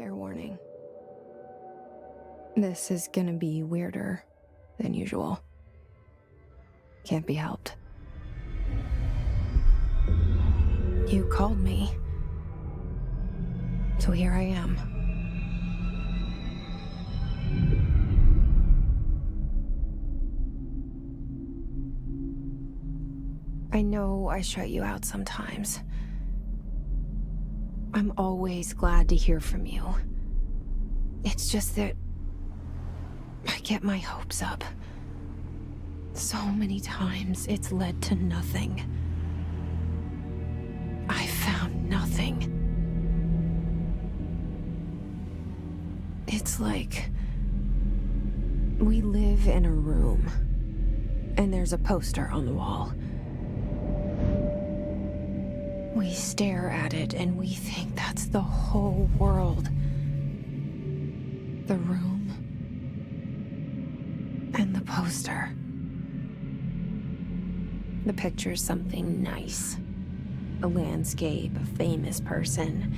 Fair warning. This is gonna be weirder than usual. Can't be helped. You called me. So here I am. I know I shut you out sometimes. I'm always glad to hear from you. It's just that I get my hopes up. So many times it's led to nothing. I found nothing. It's like we live in a room, and there's a poster on the wall. We stare at it and we think that's the whole world. The room and the poster. The picture's something nice. A landscape, a famous person.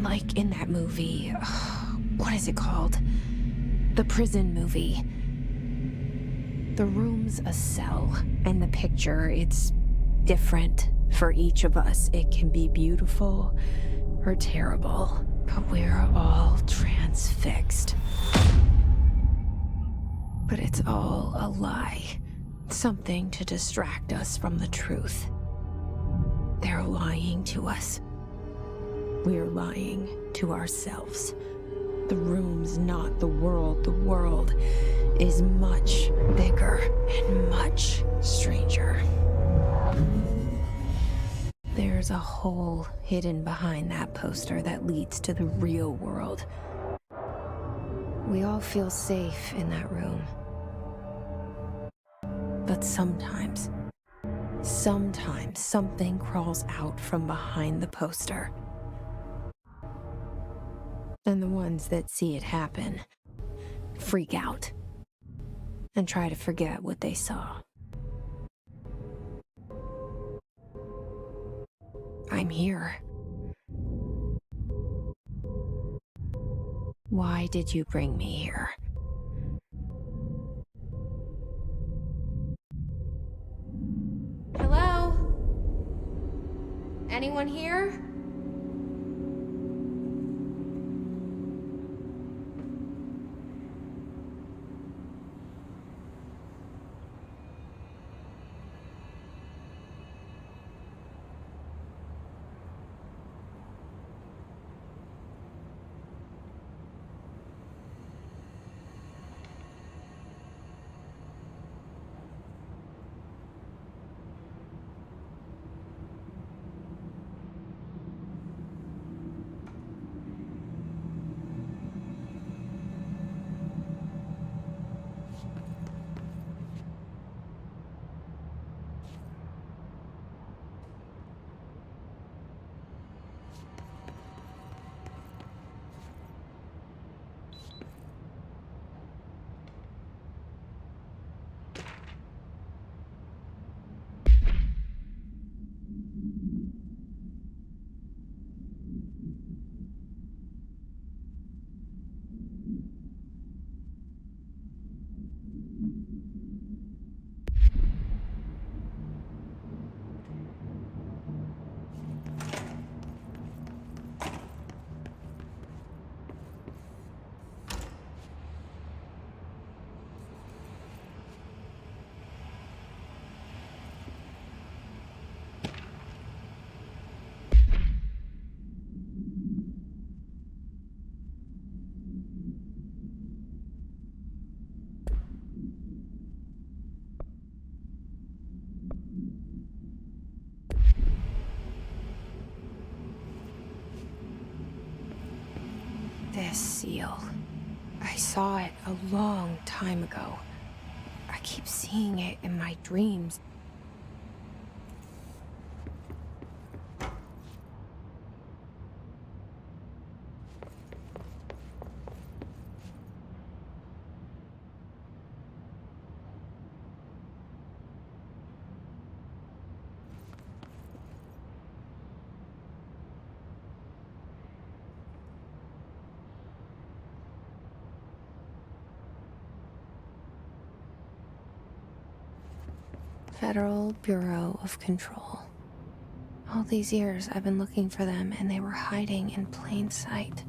Like in that movie, what is it called? The prison movie. The room's a cell, and the picture, it's different for each of us. It can be beautiful or terrible, but we're all transfixed. But it's all a lie. Something to distract us from the truth. They're lying to us. We're lying to ourselves. The room's not the world. The world is much bigger and much stranger. There's a hole hidden behind that poster that leads to the real world. We all feel safe in that room. But sometimes something crawls out from behind the poster. And the ones that see it happen freak out and try to forget what they saw. I'm here. Why did you bring me here? Hello? Anyone here? This seal. I saw it a long time ago. I keep seeing it in my dreams. Federal Bureau of Control. All these years I've been looking for them, and they were hiding in plain sight.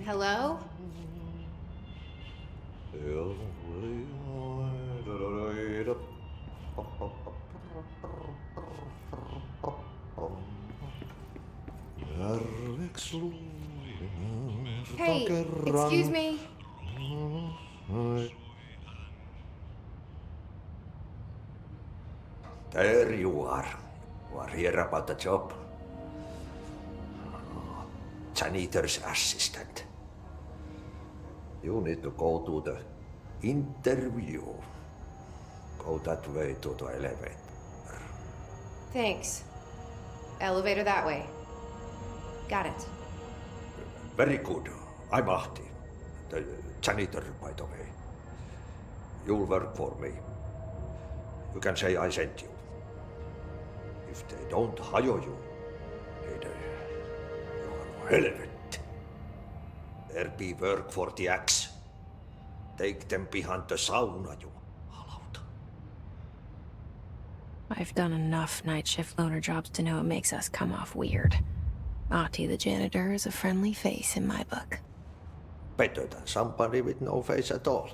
Hello? Hey, excuse me. There you are. You are here about the job. Janitor's assistant. You need to go to the interview. Go that way to the elevator. Thanks. Elevator that way. Got it. Very good. I'm Ahti, the janitor, by the way. You'll work for me. You can say I sent you. If they don't hire you, then you're helvet. There be work for the axe. Take them behind the sauna, you halauta. I've done enough night shift loner jobs to know it makes us come off weird. Ahti the janitor is a friendly face in my book. Better than somebody with no face at all.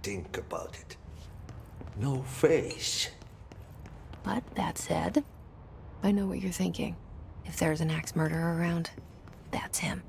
Think about it. No face. But that said, I know what you're thinking. If there's an axe murderer around, that's him.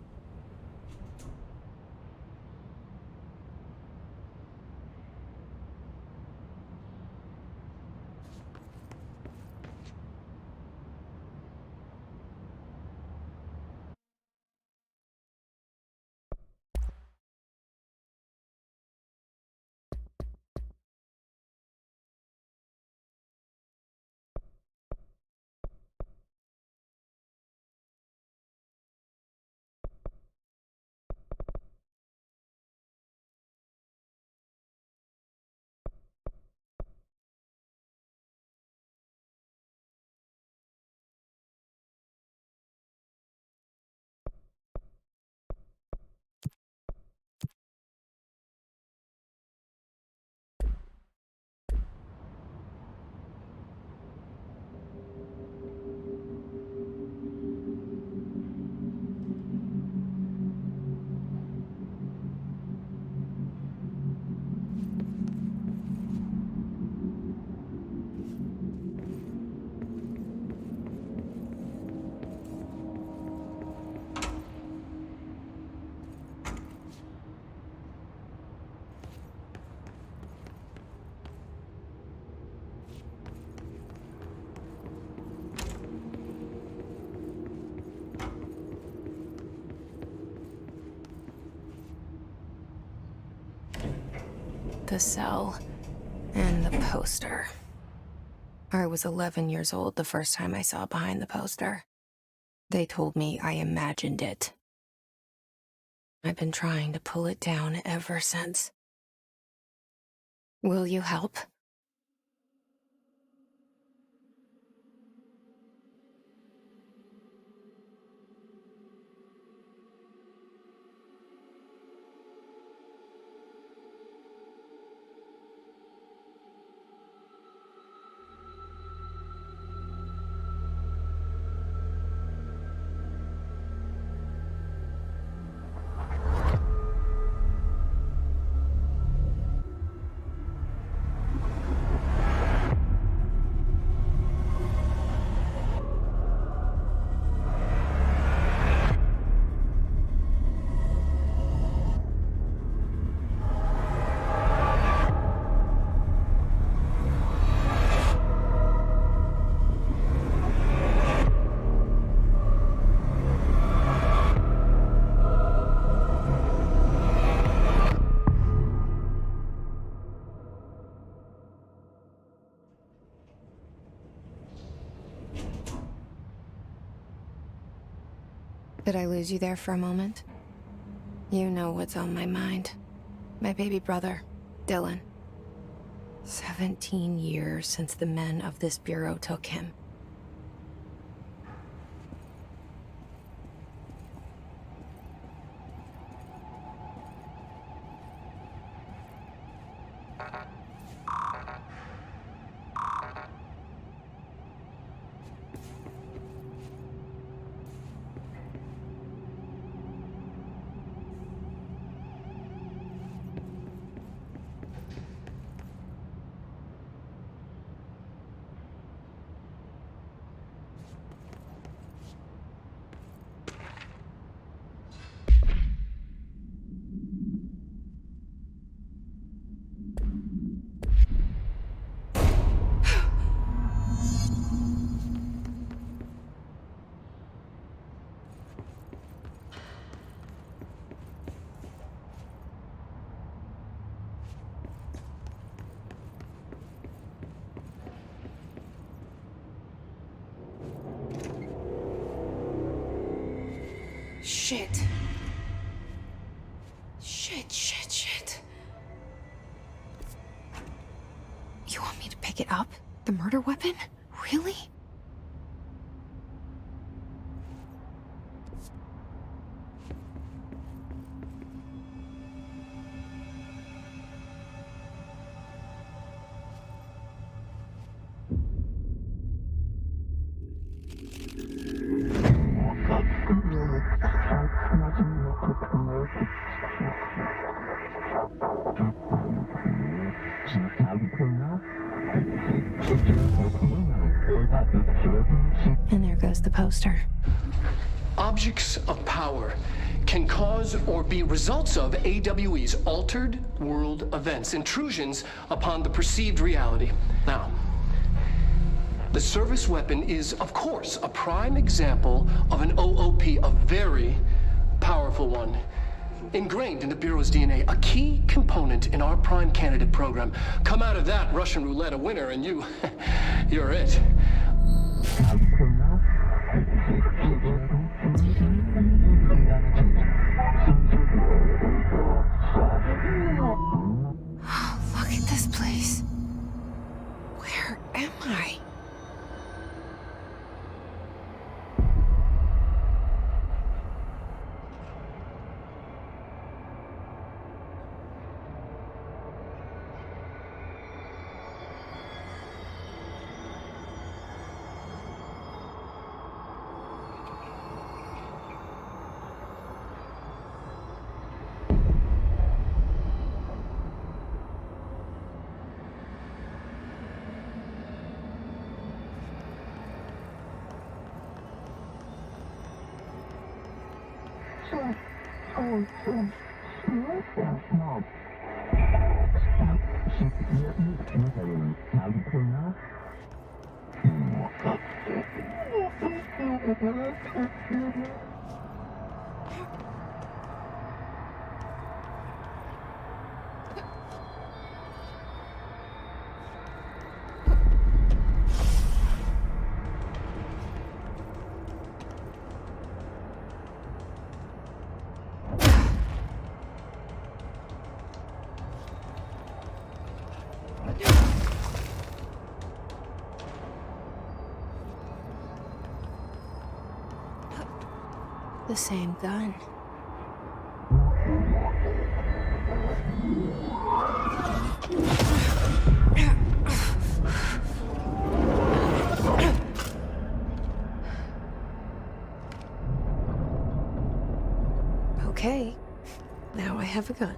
The cell and the poster. I was 11 years old the first time I saw behind the poster. They told me I imagined it. I've been trying to pull it down ever since. Will you help? Did I lose you there for a moment? You know what's on my mind. My baby brother, Dylan. 17 years since the men of this bureau took him. Shit. Shit. You want me to pick it up? The murder weapon? Really? And there goes the poster. Objects of power can cause or be results of AWE's altered world events, intrusions upon the perceived reality. Now, the service weapon is, of course, a prime example of an OOP, a very powerful one. Ingrained in the Bureau's DNA, a key component in our prime candidate program. Come out of that Russian roulette a winner and you're it. Look at this place. Where am I? The same gun. Okay, now I have a gun.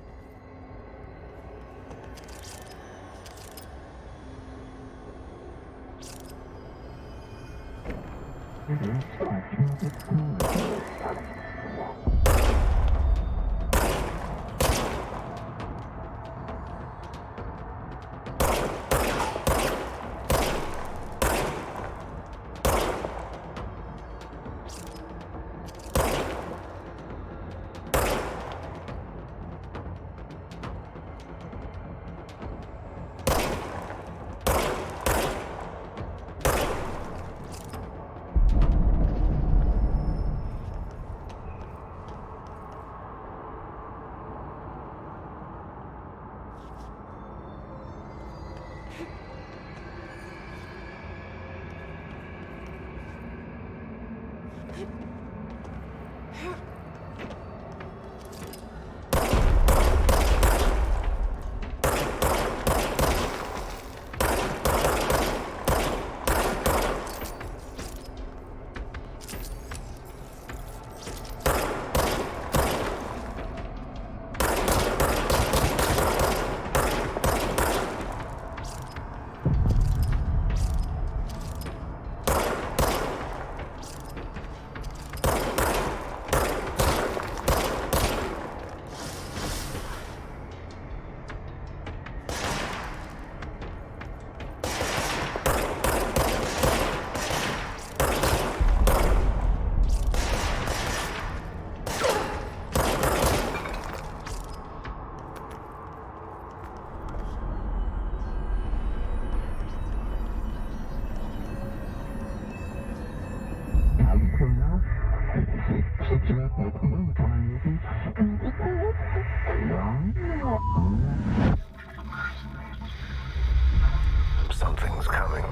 Something's coming.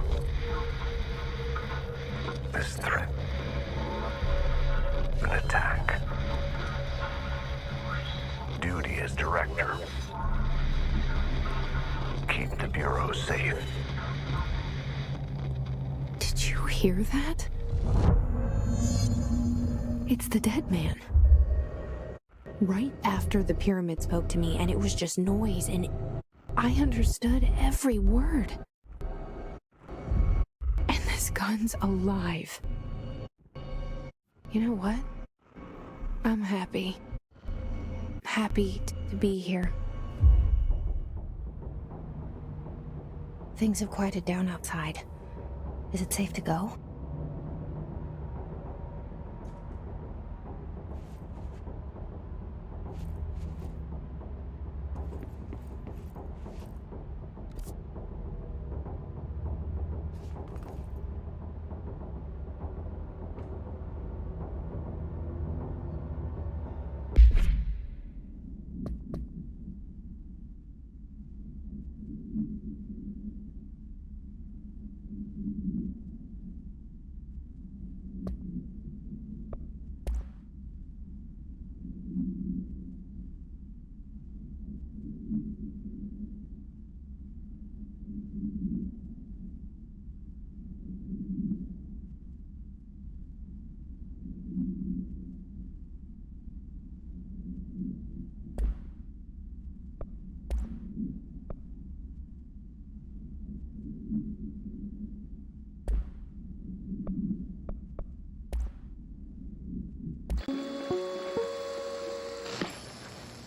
This threat. An attack. Duty as director. Keep the Bureau safe. Did you hear that? It's the dead man. Right after the pyramid spoke to me, and it was just noise, and I understood every word. And this gun's alive. You know what? I'm happy. Happy to be here. Things have quieted down outside. Is it safe to go?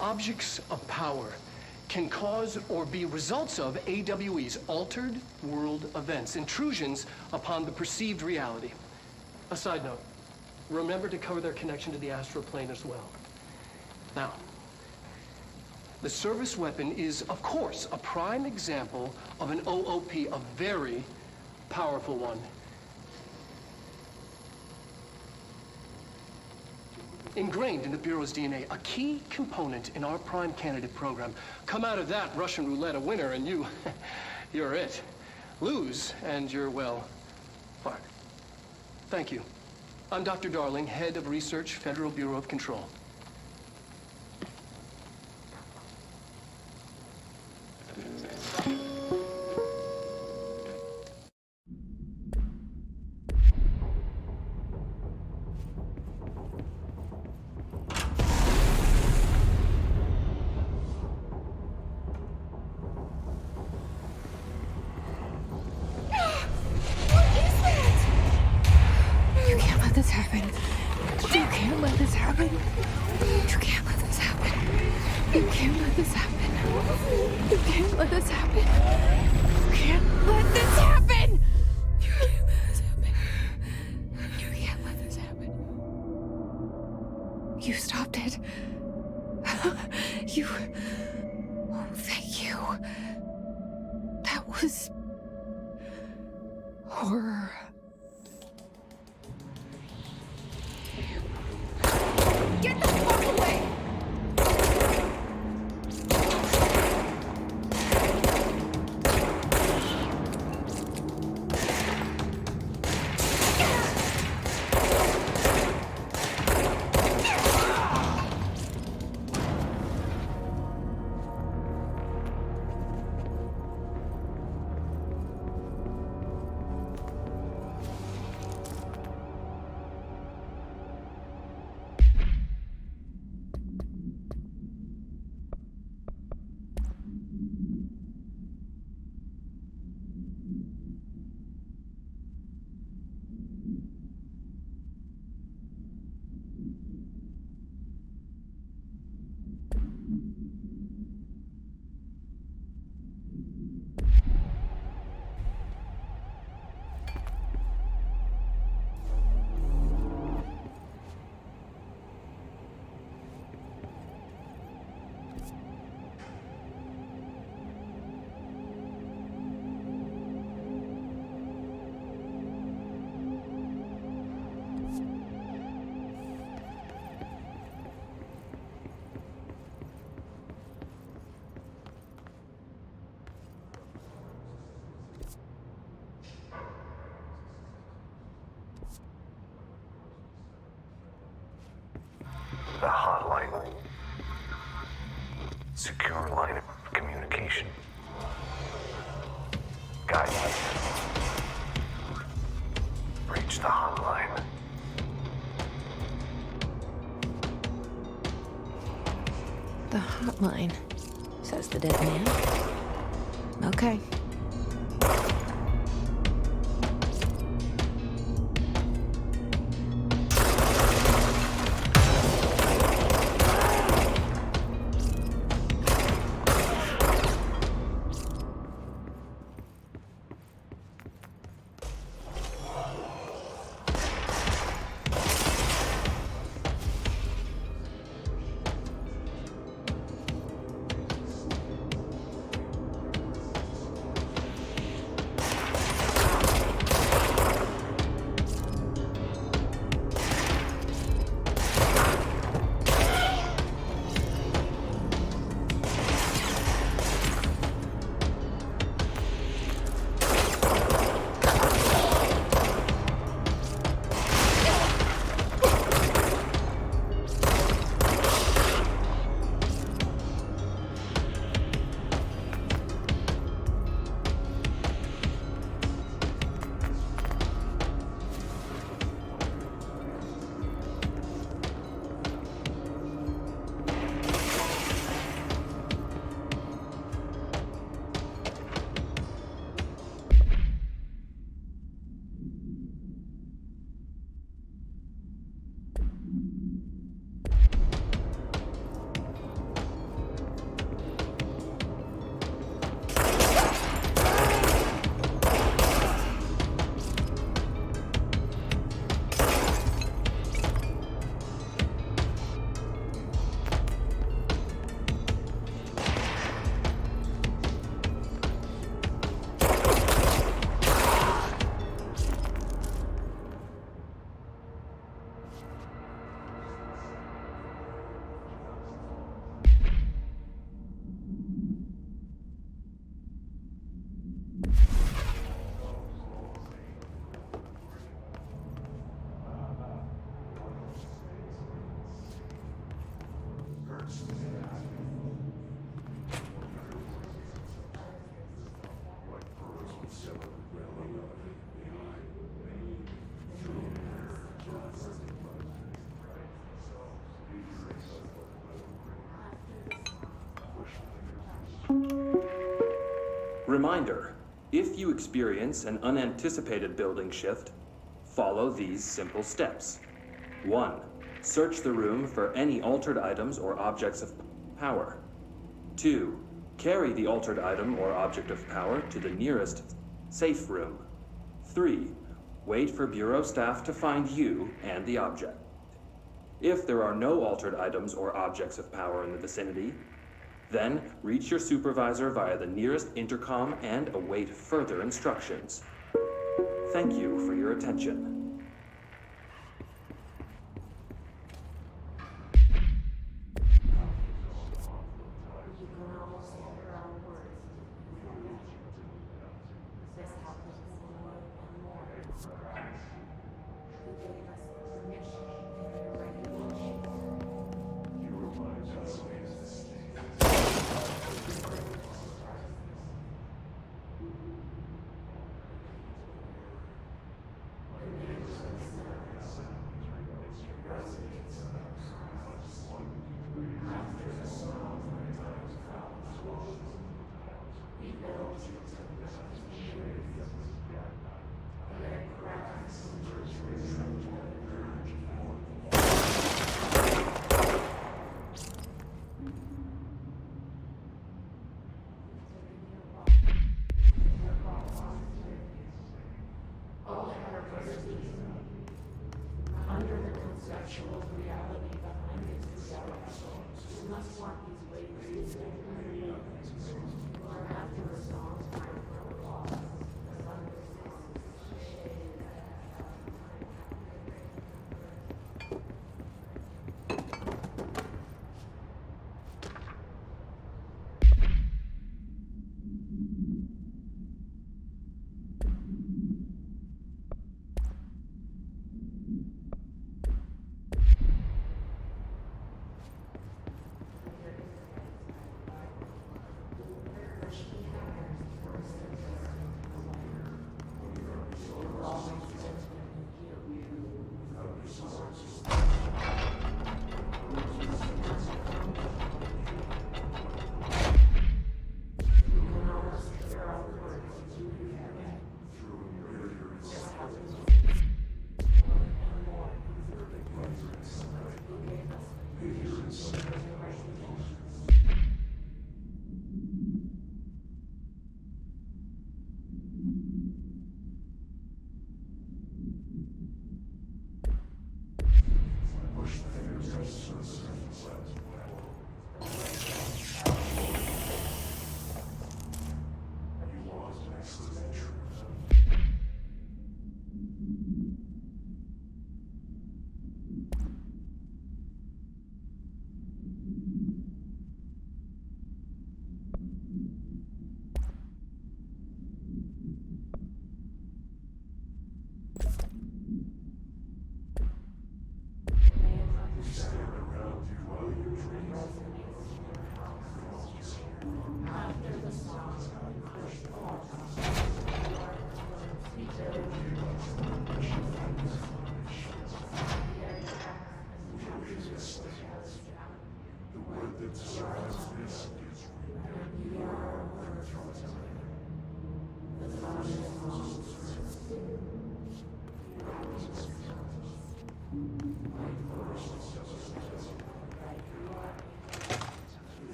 Objects of power can cause or be results of AWE's altered world events, intrusions upon the perceived reality. A side note, remember to cover their connection to the astral plane as well. Now, the service weapon is, of course, a prime example of an OOP, a very powerful one. Ingrained in the Bureau's DNA, a key component in our prime candidate program. Come out of that Russian roulette a winner and you're it. Lose and you're, well, fuck. Thank you. I'm Dr. Darling, head of research, Federal Bureau of Control. This happen. You can't let this happen. You can't let this happen. You can't let this happen. You can't let this happen. You can't let this happen. You can't let this happen. You can't let this happen. You stopped it. You. Oh, thank you. That was horror. Get the fuck away! destination. Guidance. Reach the hotline. The hotline, says the dead man. Okay. Reminder, if you experience an unanticipated building shift, follow these simple steps. 1. Search the room for any altered items or objects of power. 2. Carry the altered item or object of power to the nearest safe room. 3. Wait for Bureau staff to find you and the object. If there are no altered items or objects of power in the vicinity, then reach your supervisor via the nearest intercom and await further instructions. Thank you for your attention.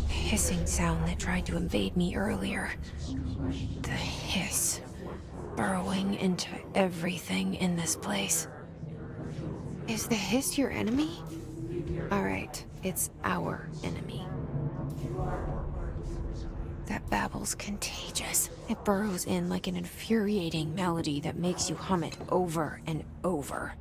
Hissing sound that tried to invade me earlier. The hiss. Burrowing into everything in this place. Is the hiss your enemy? Alright, it's our enemy. That babble's contagious. It burrows in like an infuriating melody that makes you hum it over and over.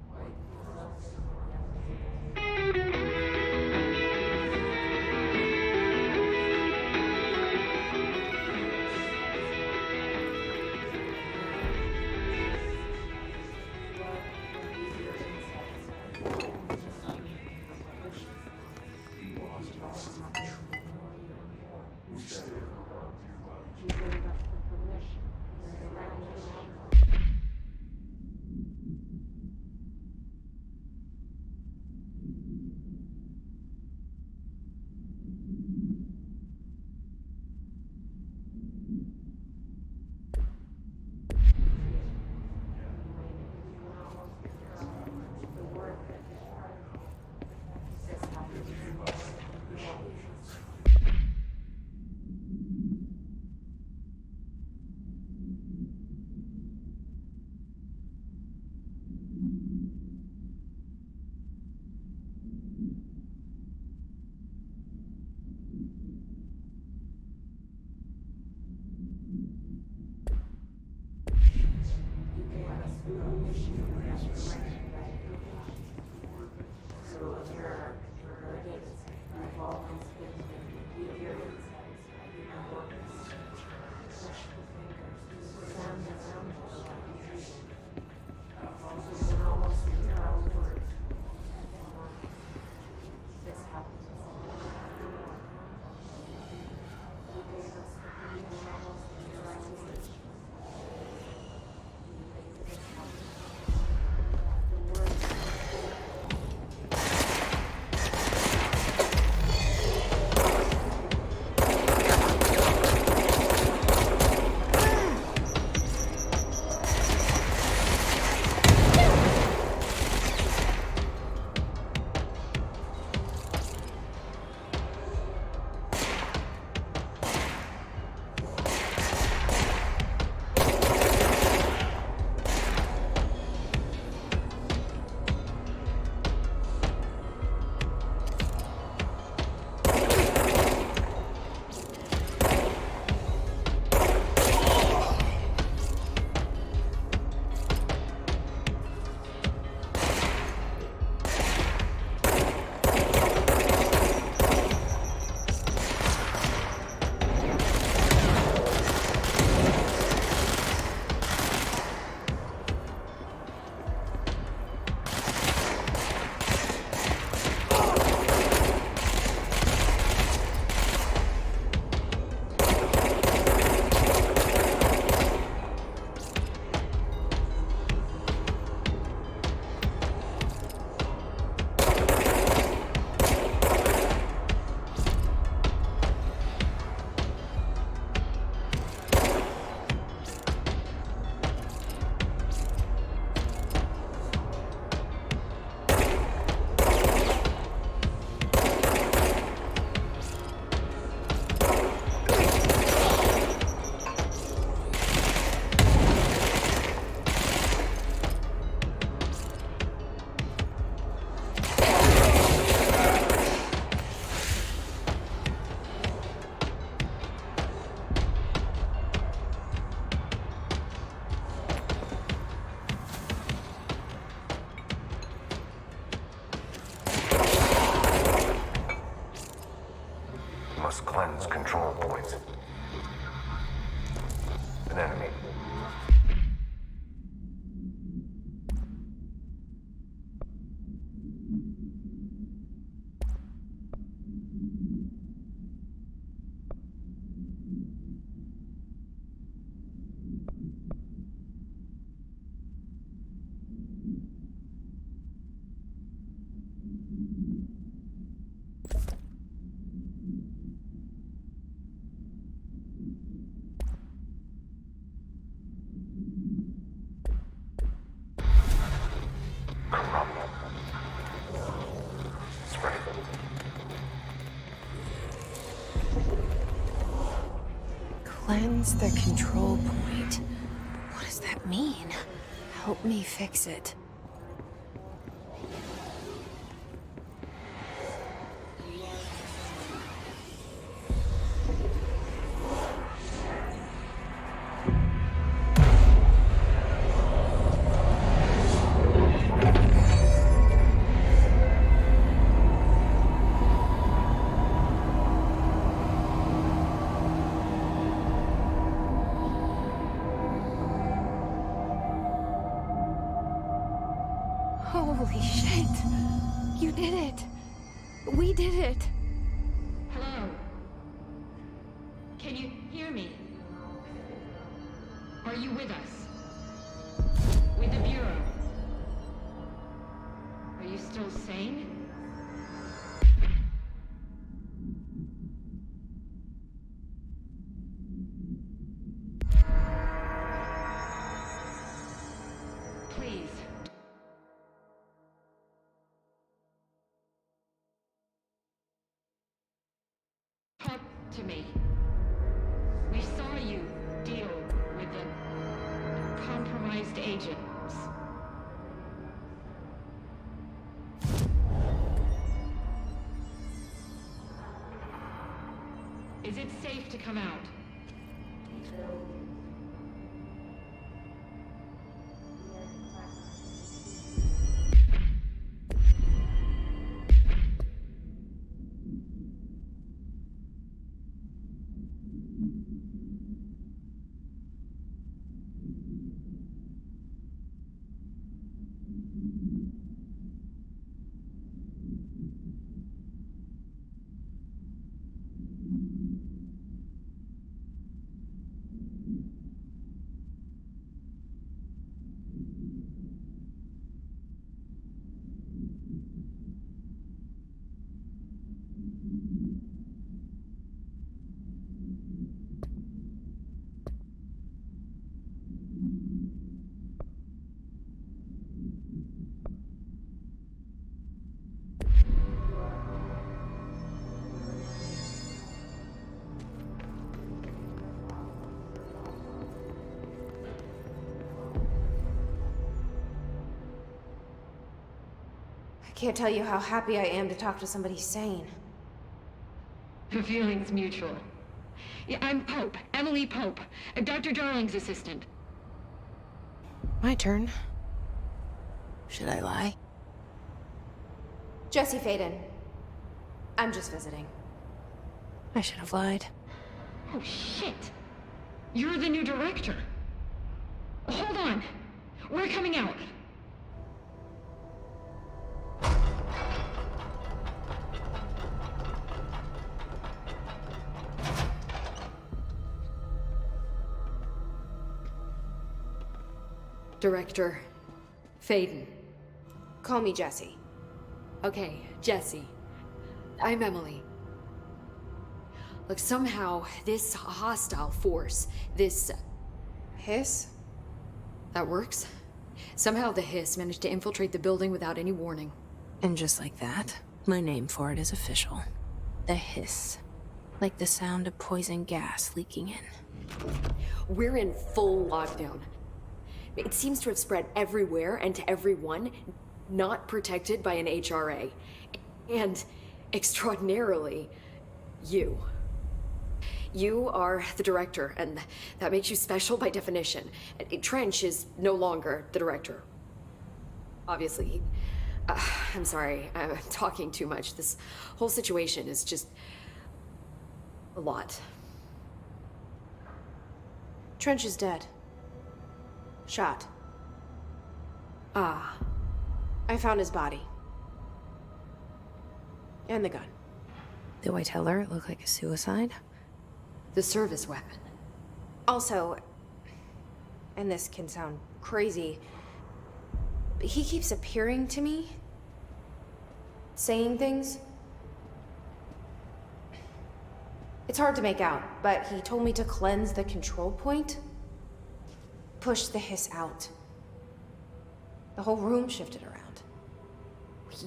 Must cleanse control points. An enemy. Cleanse the control point. What does that mean? Help me fix it. Holy shit! You did it! We did it! Hello? Can you hear me? Are you with us? With the Bureau? Are you still sane? Please. Talk to me. We saw you deal with the compromised agents. Is it safe to come out? I can't tell you how happy I am to talk to somebody sane. The feeling's mutual. Yeah, I'm Pope, Emily Pope, Dr. Darling's assistant. My turn. Should I lie? Jesse Faden. I'm just visiting. I should have lied. Oh, shit! You're the new director. Hold on. We're coming out. Director Faden. Call me Jesse. Okay, Jesse. I'm Emily. Look, somehow this hostile force, this... Hiss? that works? Somehow the hiss managed to infiltrate the building without any warning. And just like that, my name for it is official. The hiss. Like the sound of poison gas leaking in. We're in full lockdown. It seems to have spread everywhere and to everyone, not protected by an HRA. And, extraordinarily, you. You are the director, and that makes you special by definition. Trench is no longer the director. Obviously. I'm sorry, I'm talking too much. This whole situation is just... a lot. Trench is dead. Shot. Ah. I found his body. And the gun. Do I tell her it looked like a suicide? The service weapon. Also, and this can sound crazy, but he keeps appearing to me. Saying things. It's hard to make out, but he told me to cleanse the control point. Push the hiss out. The whole room shifted around.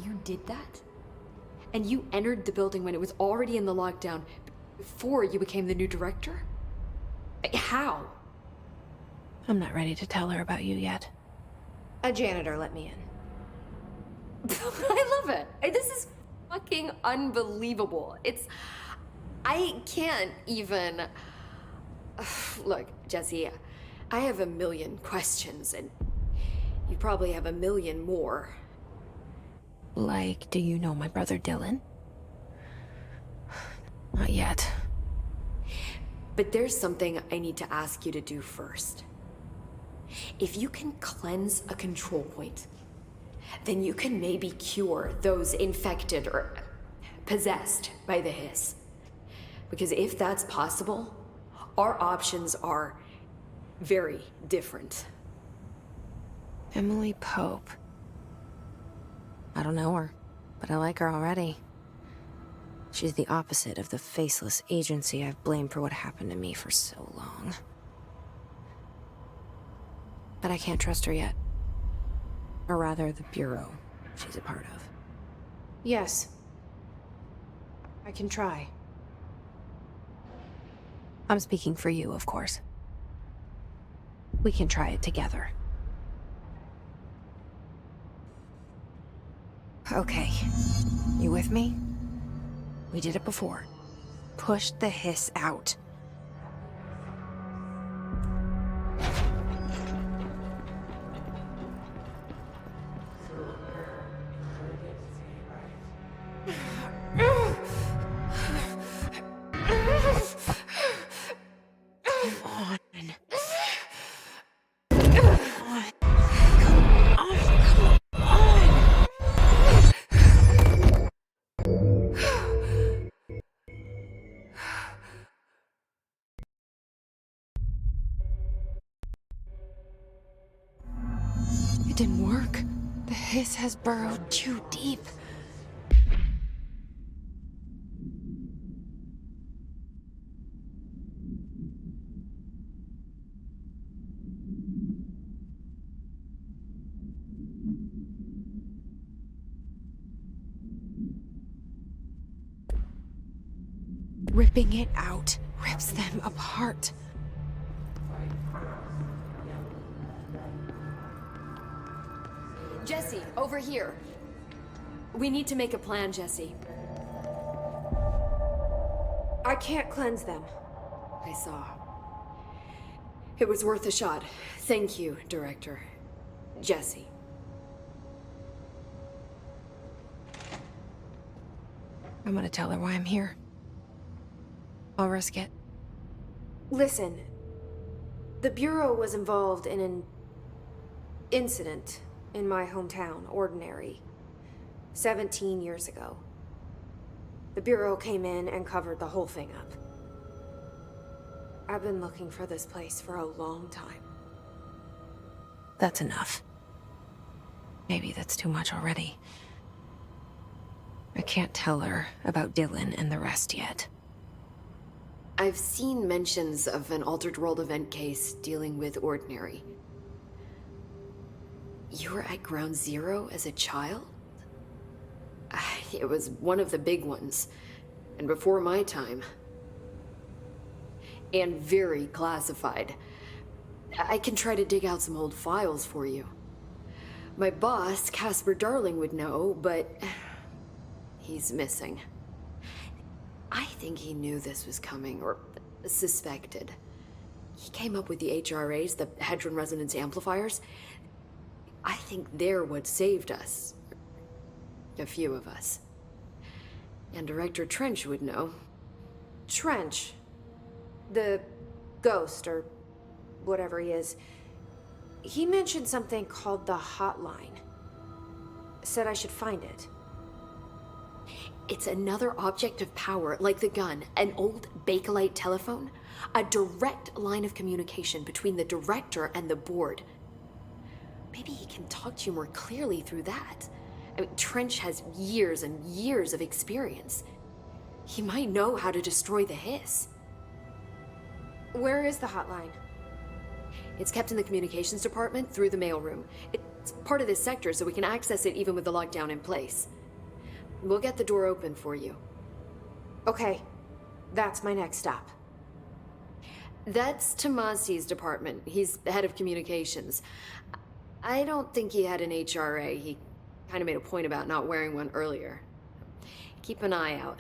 You did that? And you entered the building when it was already in the lockdown before you became the new director? How? I'm not ready to tell her about you yet. A janitor let me in. I love it. This is fucking unbelievable. I can't even... Look, Jesse, I have a million questions, and you probably have a million more. Like, do you know my brother Dylan? Not yet. But there's something I need to ask you to do first. If you can cleanse a control point, then you can maybe cure those infected or possessed by the hiss. Because if that's possible, our options are very different. Emily Pope. I don't know her, but I like her already. She's the opposite of the faceless agency I've blamed for what happened to me for so long. But I can't trust her yet. Or rather, the Bureau she's a part of. Yes. I can try. I'm speaking for you, of course. We can try it together. Okay. You with me? We did it before. Push the hiss out. It didn't work. The hiss has burrowed too deep. Ripping it out rips them apart. Jesse, over here. We need to make a plan, Jesse. I can't cleanse them. I saw. It was worth a shot. Thank you, Director. Jesse. I'm gonna tell her why I'm here. I'll risk it. Listen, the Bureau was involved in an incident in my hometown, Ordinary, 17 years ago. The Bureau came in and covered the whole thing up. I've been looking for this place for a long time. That's enough. Maybe that's too much already. I can't tell her about Dylan and the rest yet. I've seen mentions of an Altered World event case dealing with Ordinary. You were at Ground Zero as a child? It was one of the big ones, and before my time. And very classified. I can try to dig out some old files for you. My boss, Casper Darling, would know, but he's missing. I think he knew this was coming, or suspected. He came up with the HRAs, the Hadron Resonance Amplifiers. I think they're what saved us. A few of us. And Director Trench would know. Trench. The ghost, or whatever he is. He mentioned something called the Hotline. Said I should find it. It's another object of power, like the gun, an old Bakelite telephone, a direct line of communication between the director and the board. Maybe he can talk to you more clearly through that. I mean, Trench has years and years of experience. He might know how to destroy the hiss. Where is the hotline? It's kept in the communications department through the mailroom. It's part of this sector, so we can access it even with the lockdown in place. We'll get the door open for you. Okay, that's my next stop. That's Tomasi's department. He's the head of communications. I don't think he had an HRA. He kind of made a point about not wearing one earlier. Keep an eye out.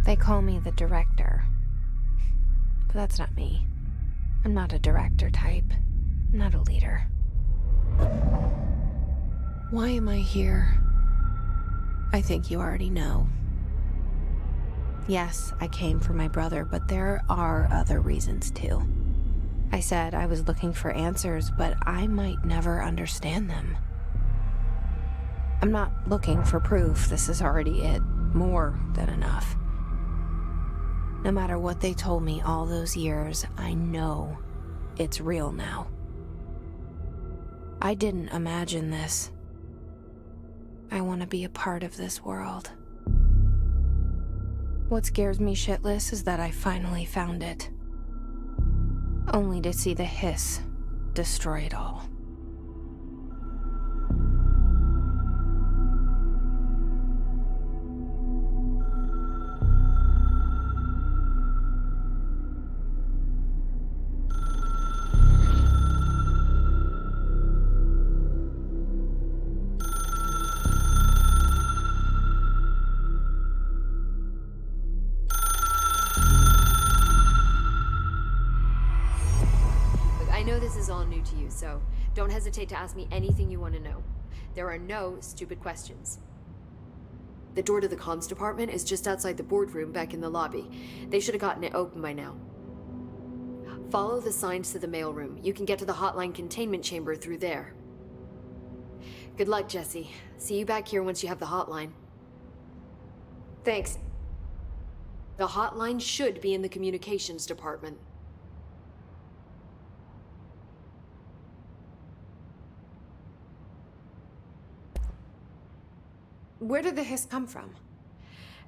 They call me the director. But that's not me. I'm not a director type. I'm not a leader. Why am I here? I think you already know. Yes, I came for my brother, but there are other reasons too. I said I was looking for answers, but I might never understand them. I'm not looking for proof. This is already it. More than enough. No matter what they told me all those years, I know it's real now. I didn't imagine this. I want to be a part of this world. What scares me shitless is that I finally found it. Only to see the hiss destroy it all. I know this is all new to you, so don't hesitate to ask me anything you want to know. There are no stupid questions. The door to the comms department is just outside the boardroom back in the lobby. They should have gotten it open by now. Follow the signs to the mailroom. You can get to the hotline containment chamber through there. Good luck, Jesse. See you back here once you have the hotline. Thanks. The hotline should be in the communications department. Where did the hiss come from?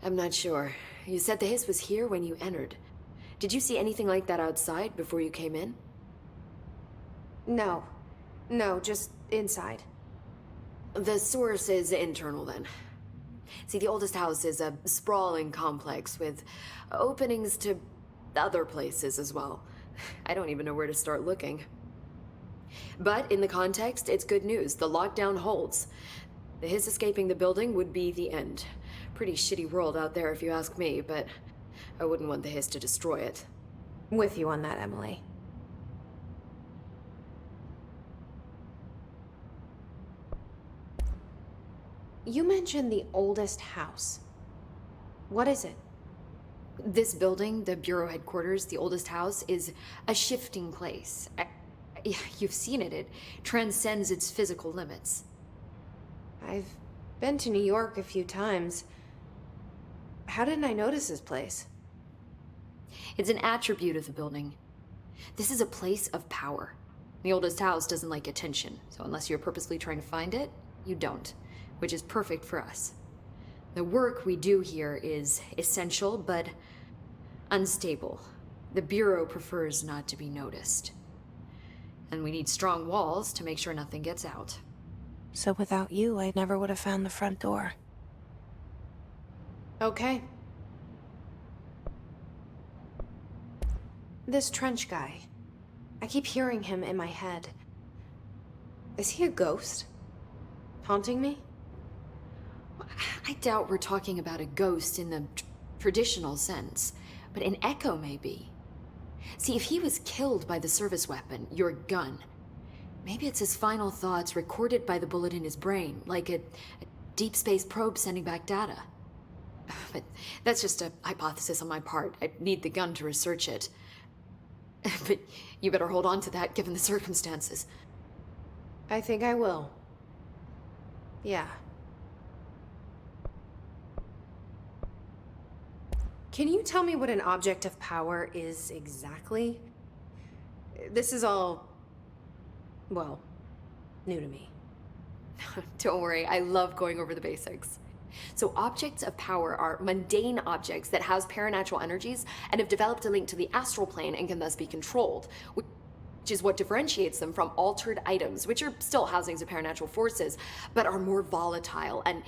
I'm not sure. You said the hiss was here when you entered. Did you see anything like that outside before you came in? No. No, just inside. The source is internal then. See, the oldest house is a sprawling complex with openings to other places as well. I don't even know where to start looking. But in the context, it's good news. The lockdown holds. The hiss escaping the building would be the end. Pretty shitty world out there if you ask me, but I wouldn't want the hiss to destroy it. With you on that, Emily. You mentioned the oldest house. What is it? This building, the Bureau headquarters, the oldest house, is a shifting place. You've seen it. It transcends its physical limits. I've been to New York a few times. How didn't I notice this place? It's an attribute of the building. This is a place of power. The oldest house doesn't like attention, so unless you're purposely trying to find it, you don't, which is perfect for us. The work we do here is essential, but unstable. The Bureau prefers not to be noticed. And we need strong walls to make sure nothing gets out. So without you, I never would have found the front door. Okay. This trench guy. I keep hearing him in my head. Is he a ghost? Haunting me? I doubt we're talking about a ghost in the traditional sense, but an echo maybe. See, if he was killed by the service weapon, your gun, maybe it's his final thoughts recorded by the bullet in his brain, like a deep space probe sending back data. But that's just a hypothesis on my part. I need the gun to research it. But you better hold on to that given the circumstances. I think I will. Yeah. Can you tell me what an object of power is exactly? This is all, well, new to me. Don't worry, I love going over the basics. So objects of power are mundane objects that house paranatural energies and have developed a link to the astral plane and can thus be controlled, which is what differentiates them from altered items, which are still housings of paranatural forces, but are more volatile and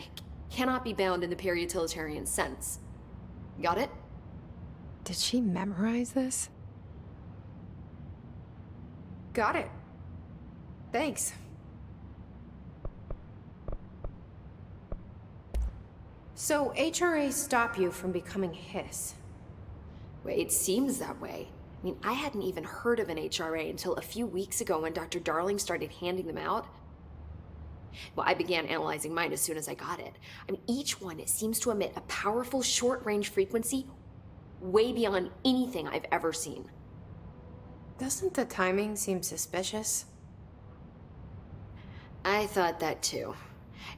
cannot be bound in the peri-utilitarian sense. Got it? Did she memorize this? Got it. Thanks. So, HRA stop you from becoming Hiss? Well, it seems that way. I mean, I hadn't even heard of an HRA until a few weeks ago when Dr. Darling started handing them out. Well, I began analyzing mine as soon as I got it. I mean, each one seems to emit a powerful short-range frequency way beyond anything I've ever seen. Doesn't the timing seem suspicious? I thought that too.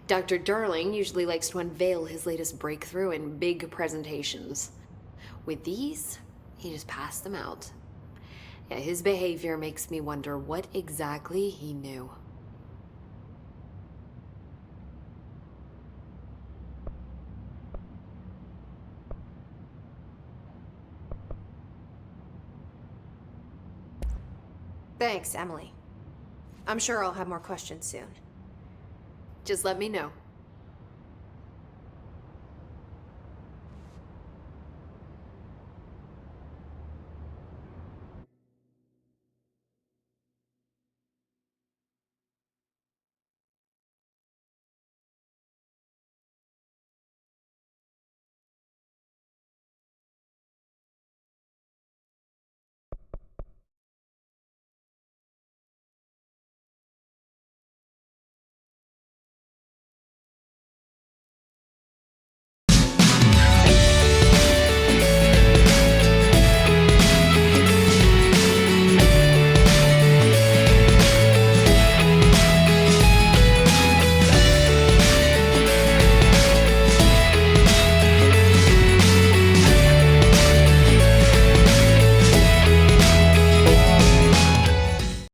Dr. Darling usually likes to unveil his latest breakthrough in big presentations. With these, he just passed them out. Yeah, his behavior makes me wonder what exactly he knew. Thanks, Emily. I'm sure I'll have more questions soon. Just let me know.